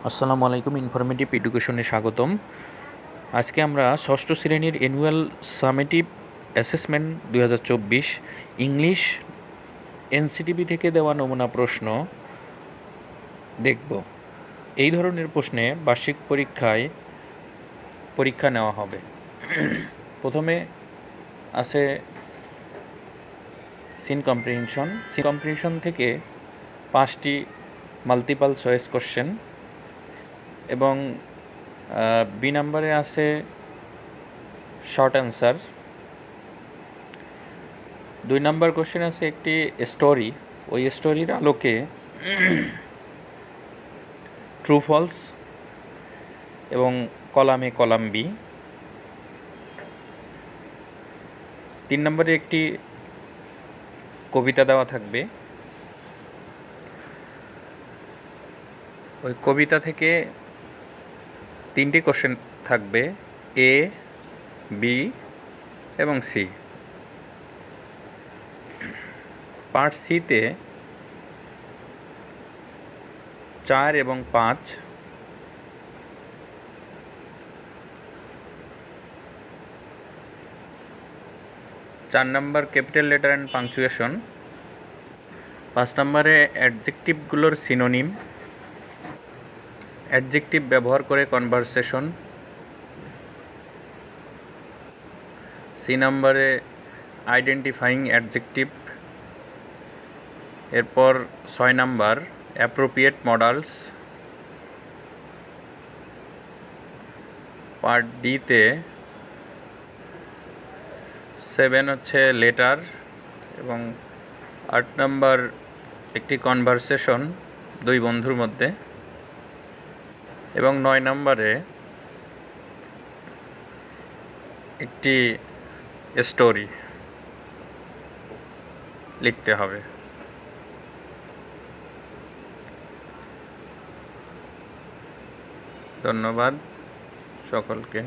আসসালামু আলাইকুম, ইনফরমেটিভ এডুকেশনে স্বাগতম। আজকে আমরা ষষ্ঠ শ্রেণীর annual summative assessment 2024 English NCTB থেকে দেওয়া নমুনা প্রশ্ন দেখব। এই ধরনের প্রশ্নে বার্ষিক পরীক্ষা নেওয়া হবে। প্রথমে আছে সিন কম্প্রিহেনশন থেকে 5টি মাল্টিপল চয়েস কোশ্চেন এবং বি নাম্বারে আছে শর্ট অ্যান্সার। 2 নাম্বার কোশ্চেন আছে একটি স্টোরি, ওই স্টোরির আলোকে ট্রু ফলস এবং কলাম বি। 3 নম্বরে একটি কবিতা দেওয়া থাকবে, ওই কবিতা থেকে 3টি কোশ্চেন থাকবে, এ, বি এবং সি। পার্ট সিতে 4 এবং 5, 4 নম্বর ক্যাপিটাল লেটার অ্যান্ড পাংচুয়েশন, 5 নম্বরে অ্যাডজেক্টিভগুলোর সিনোনিম, অ্যাডজেক্টিভ ব্যবহার করে কনভারসেশন, সি নম্বরে আইডেন্টিফাইং অ্যাডজেক্টিভ, এরপর 6 নাম্বার অ্যাপ্রোপ্রিয়েট মডালস। পার্ট ডিতে 7 হচ্ছে লেটার এবং 8 নাম্বার একটি কনভারসেশন 2 বন্ধুর মধ্যে, এবং 9 নম্বরে একটি স্টোরি লিখতে হবে। ধন্যবাদ সকলকে।